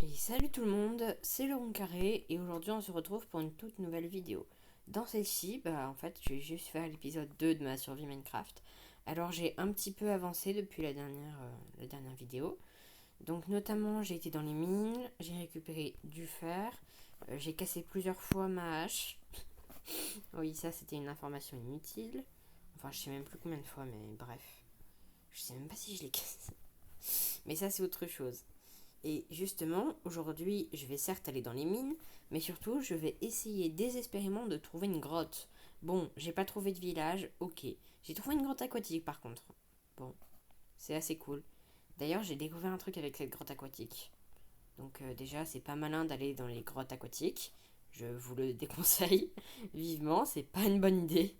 Et salut tout le monde, c'est le Rond Carré et aujourd'hui on se retrouve pour une toute nouvelle vidéo. Dans celle-ci, en fait je vais juste faire l'épisode 2 de ma survie Minecraft. Alors j'ai un petit peu avancé depuis la dernière vidéo. Donc notamment j'ai été dans les mines, j'ai récupéré du fer, j'ai cassé plusieurs fois ma hache. Oui, ça c'était une information inutile. Enfin je sais même plus combien de fois, mais bref. Je sais même pas si je l'ai cassé. Mais ça c'est autre chose. Et justement, aujourd'hui, je vais certes aller dans les mines, mais surtout, je vais essayer désespérément de trouver une grotte. Bon, j'ai pas trouvé de village, ok. J'ai trouvé une grotte aquatique par contre. Bon, c'est assez cool. D'ailleurs, j'ai découvert un truc avec cette grotte aquatique. Donc déjà, c'est pas malin d'aller dans les grottes aquatiques. Je vous le déconseille vivement, c'est pas une bonne idée.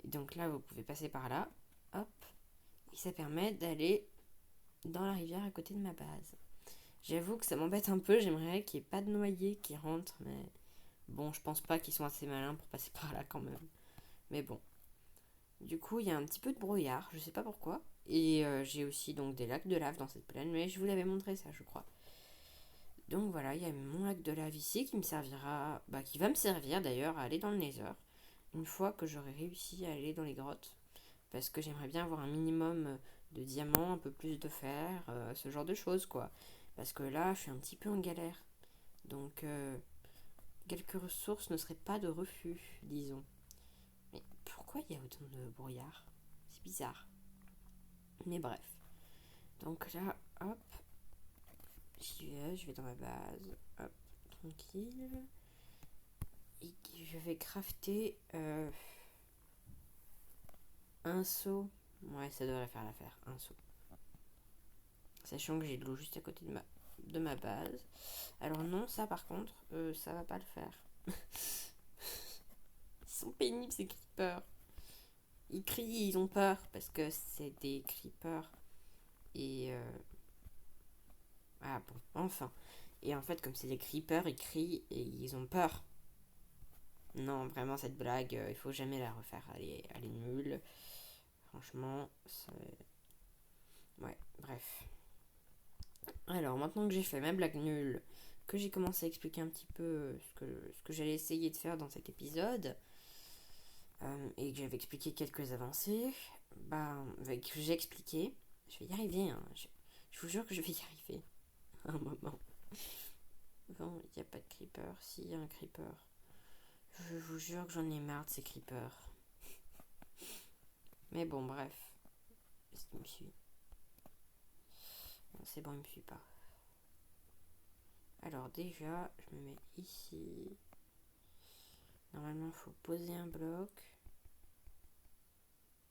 Et donc là, vous pouvez passer par là. Hop. Et ça permet d'aller dans la rivière à côté de ma base. J'avoue que ça m'embête un peu, j'aimerais qu'il n'y ait pas de noyés qui rentrent, mais bon, je pense pas qu'ils sont assez malins pour passer par là quand même. Mais bon. Du coup, il y a un petit peu de brouillard, je sais pas pourquoi. Et j'ai aussi donc des lacs de lave dans cette plaine, mais je vous l'avais montré ça, je crois. Donc voilà, il y a mon lac de lave ici qui me servira, qui va me servir d'ailleurs à aller dans le Nether, une fois que j'aurai réussi à aller dans les grottes. Parce que j'aimerais bien avoir un minimum de diamants, un peu plus de fer, ce genre de choses quoi. Parce que là, je suis un petit peu en galère. Donc, quelques ressources ne seraient pas de refus, disons. Mais pourquoi il y a autant de brouillard? C'est bizarre. Mais bref. Donc là, hop, je vais dans ma base. Hop, tranquille. Et je vais crafter un seau. Ouais, ça devrait faire l'affaire, un seau. Sachant que j'ai de l'eau juste à côté de ma base. Alors non, ça par contre, ça va pas le faire. Ils sont pénibles ces creepers. Ils crient, ils ont peur parce que c'est des creepers. Et ah bon, enfin. Et en fait, comme c'est des creepers, ils crient et ils ont peur. Non, vraiment, cette blague, il faut jamais la refaire. Elle est nulle. Franchement, c'est... Ouais, bref. Alors, maintenant que j'ai fait ma blague nulle, que j'ai commencé à expliquer un petit peu ce que j'allais essayer de faire dans cet épisode, et que j'avais expliqué quelques avancées, que j'ai expliqué, je vais y arriver, hein. Je vous jure que je vais y arriver. Un moment. Bon, il n'y a pas de creeper. Si, il y a un creeper. Je vous jure que j'en ai marre de ces creepers. Mais bon, bref. Est-ce qu'il me suit? Non, c'est bon, il me suit pas. Alors déjà, je me mets ici. Normalement, il faut poser un bloc.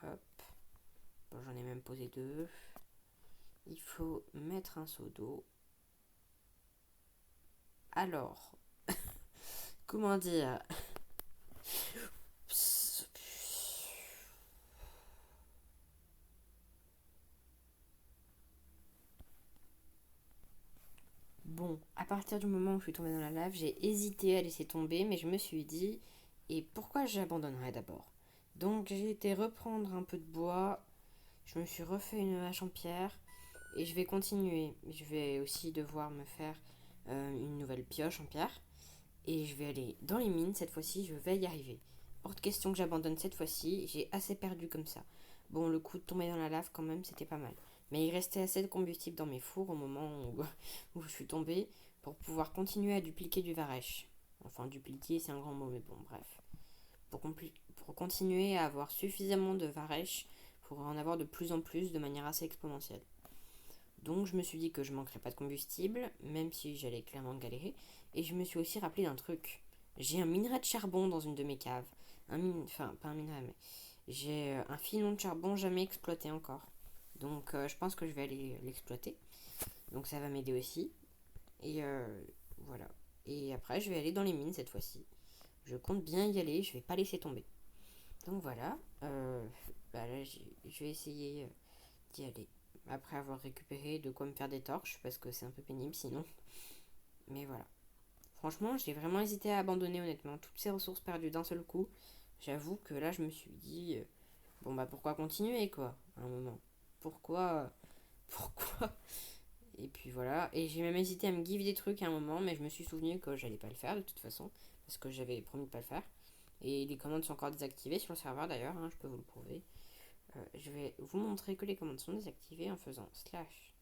Hop. Bon, j'en ai même posé deux. Il faut mettre un seau d'eau. Alors, comment dire? Bon, à partir du moment où je suis tombée dans la lave, j'ai hésité à laisser tomber, mais je me suis dit, et pourquoi j'abandonnerais d'abord? Donc j'ai été reprendre un peu de bois, je me suis refait une hache en pierre, et je vais continuer. Je vais aussi devoir me faire une nouvelle pioche en pierre, et je vais aller dans les mines, cette fois-ci, je vais y arriver. Hors de question que j'abandonne cette fois-ci, j'ai assez perdu comme ça. Bon, le coup de tomber dans la lave quand même, c'était pas mal. Mais il restait assez de combustible dans mes fours au moment où je suis tombée pour pouvoir continuer à dupliquer du varech. Enfin, dupliquer, c'est un grand mot, mais bon, bref. Pour continuer à avoir suffisamment de varech pour en avoir de plus en plus de manière assez exponentielle. Donc je me suis dit que je manquerais pas de combustible, même si j'allais clairement galérer. Et je me suis aussi rappelé d'un truc. J'ai un minerai de charbon dans une de mes caves. Enfin, pas un minerai, mais j'ai un filon de charbon jamais exploité encore. Donc je pense que je vais aller l'exploiter. Donc ça va m'aider aussi. Et voilà. Et après, je vais aller dans les mines cette fois-ci. Je compte bien y aller, je vais pas laisser tomber. Donc voilà. Là, je vais essayer d'y aller. Après avoir récupéré de quoi me faire des torches, parce que c'est un peu pénible sinon. Mais voilà. Franchement, j'ai vraiment hésité à abandonner honnêtement toutes ces ressources perdues d'un seul coup. J'avoue que là, je me suis dit, bon pourquoi continuer quoi, à un moment. Pourquoi Et puis voilà. Et j'ai même hésité à me give des trucs à un moment, mais je me suis souvenu que j'allais pas le faire de toute façon. Parce que j'avais promis de pas le faire. Et les commandes sont encore désactivées sur le serveur d'ailleurs, hein, je peux vous le prouver. Je vais vous montrer que les commandes sont désactivées en faisant slash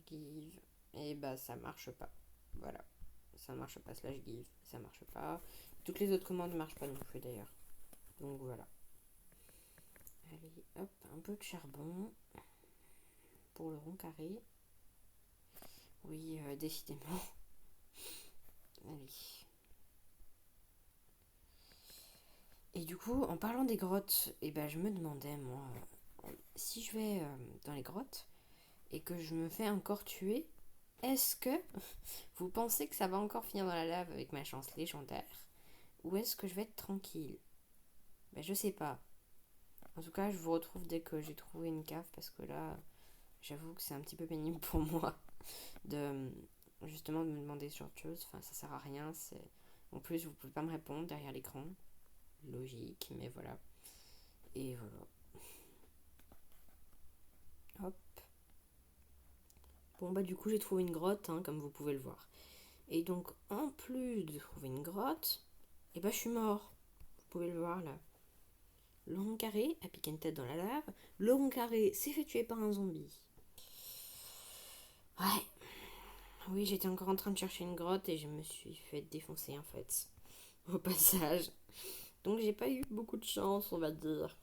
give. Et bah ça marche pas. Voilà. Ça marche pas, slash give, ça marche pas. Toutes les autres commandes ne marchent pas non plus d'ailleurs. Donc voilà. Allez, hop, un peu de charbon pour le rond carré. Oui, décidément. Allez. Et du coup, en parlant des grottes, je me demandais, moi, si je vais dans les grottes et que je me fais encore tuer, est-ce que vous pensez que ça va encore finir dans la lave avec ma chance légendaire? Ou est-ce que je vais être tranquille? Je sais pas. En tout cas, je vous retrouve dès que j'ai trouvé une cave parce que là, j'avoue que c'est un petit peu pénible pour moi de justement de me demander sur autre chose. Enfin, ça sert à rien. En plus, vous pouvez pas me répondre derrière l'écran. Logique, mais voilà. Et voilà. Hop. Bon, du coup, j'ai trouvé une grotte, hein, comme vous pouvez le voir. Et donc, en plus de trouver une grotte, je suis mort. Vous pouvez le voir là. Laurent Carré a piqué une tête dans la lave. Laurent Carré s'est fait tuer par un zombie. Ouais. Oui, j'étais encore en train de chercher une grotte et je me suis fait défoncer en fait. Au passage. Donc j'ai pas eu beaucoup de chance, on va dire.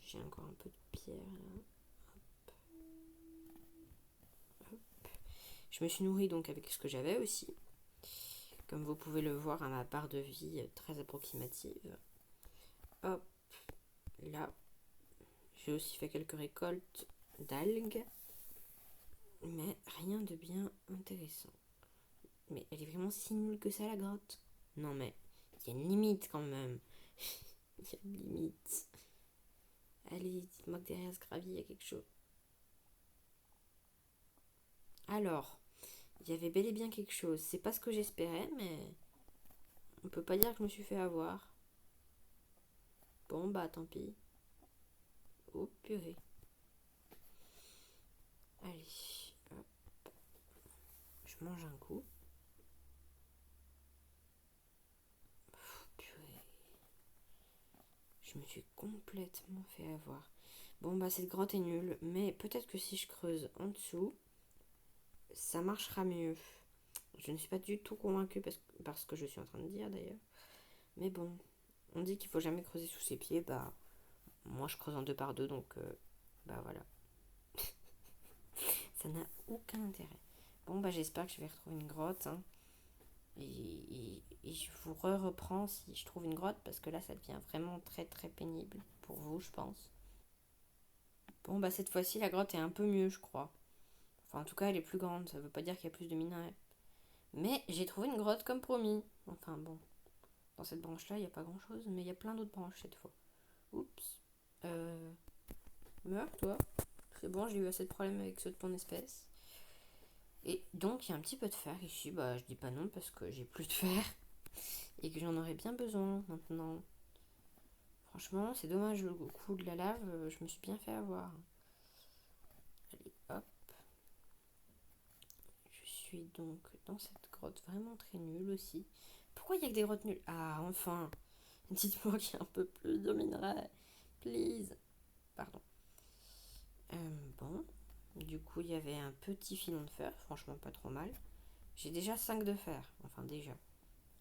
J'ai encore un peu de pierre là. Hop. Je me suis nourrie donc avec ce que j'avais aussi. Comme vous pouvez le voir à ma barre de vie très approximative. Hop. Là. J'ai aussi fait quelques récoltes d'algues. Mais rien de bien intéressant. Mais elle est vraiment si nulle que ça la grotte? Non mais, il y a une limite quand même. Il y a une limite. Allez, dites-moi que derrière ce gravier, il y a quelque chose. Alors, il y avait bel et bien quelque chose. C'est pas ce que j'espérais, mais on peut pas dire que je me suis fait avoir. Bon, tant pis. Oh, purée. Allez, hop. Je mange un coup. Purée. Je me suis complètement fait avoir. Bon, cette grotte est nulle, mais peut-être que si je creuse en dessous, ça marchera mieux. Je ne suis pas du tout convaincue parce que je suis en train de dire d'ailleurs. Mais bon, on dit qu'il faut jamais creuser sous ses pieds. Moi je creuse en deux par deux, donc voilà. Ça n'a aucun intérêt. Bon, j'espère que je vais retrouver une grotte. Hein. Et je vous reprends si je trouve une grotte parce que là ça devient vraiment très très pénible pour vous, je pense. Bon, cette fois-ci la grotte est un peu mieux, je crois. Enfin, en tout cas, elle est plus grande. Ça veut pas dire qu'il y a plus de minerais. Mais j'ai trouvé une grotte comme promis. Enfin bon, dans cette branche-là, il n'y a pas grand-chose, mais il y a plein d'autres branches cette fois. Oups. Meurs, toi. C'est bon, j'ai eu assez de problèmes avec ceux de ton espèce. Et donc, il y a un petit peu de fer ici. Je dis pas non parce que j'ai plus de fer. Et que j'en aurais bien besoin maintenant. Franchement, c'est dommage le coup de la lave. Je me suis bien fait avoir. Allez, hop. Je suis donc dans cette grotte vraiment très nulle aussi. Pourquoi il y a que des grottes nulles? Ah, enfin. Dites-moi qu'il y a un peu plus de minerais. Please. Pardon. Bon. Du coup, il y avait un petit filon de fer. Franchement, pas trop mal. J'ai déjà 5 de fer. Enfin, déjà.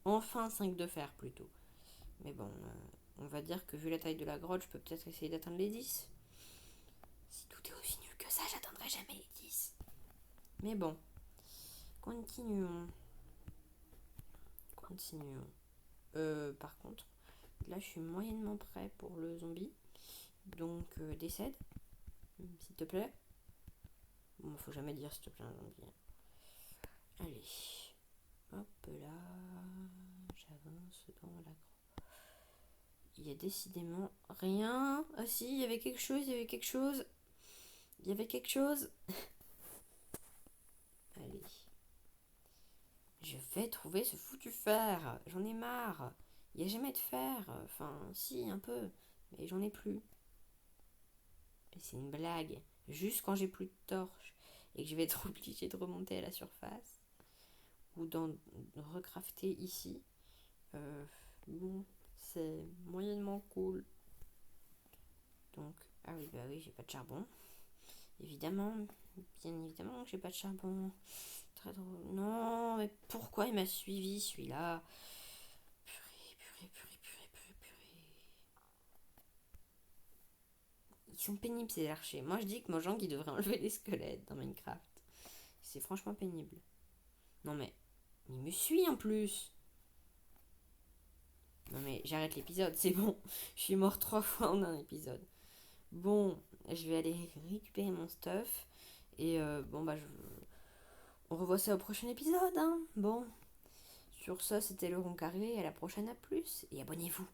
Enfin 5 de fer, plutôt. Mais bon, on va dire que vu la taille de la grotte, je peux peut-être essayer d'atteindre les 10. Si tout est aussi nul que ça, j'atteindrai jamais les 10. Mais bon. Continuons. Par contre, là, je suis moyennement prêt pour le zombie. Donc, décède. S'il te plaît. Bon, faut jamais dire s'il te plaît un zombie. Allez. Hop là. J'avance dans la grotte. Il y a décidément rien. Ah si, il y avait quelque chose. Allez. Je vais trouver ce foutu fer. J'en ai marre. Il n'y a jamais de fer. Enfin, si, un peu. Mais j'en ai plus. Mais c'est une blague. juste quand j'ai plus de torche et que je vais être obligée de remonter à la surface ou d'en recrafter ici. Euh, bon, c'est moyennement cool. Donc, ah oui, bah oui, j'ai pas de charbon. Évidemment, bien évidemment que j'ai pas de charbon. Très drôle. Non, mais pourquoi il m'a suivi celui-là? Purée, purée, purée, purée, purée, purée. Ils sont pénibles ces archers. Moi je dis que Mojang il devrait enlever les squelettes dans Minecraft. C'est franchement pénible. Non mais, il me suit en plus. Non mais j'arrête l'épisode, c'est bon. Je suis mort 3 fois en un épisode. Bon, je vais aller récupérer mon stuff. Et bon bah on revoit ça au prochain épisode, hein. Bon, sur ça c'était le rond carré. À la prochaine, à plus. Et abonnez-vous.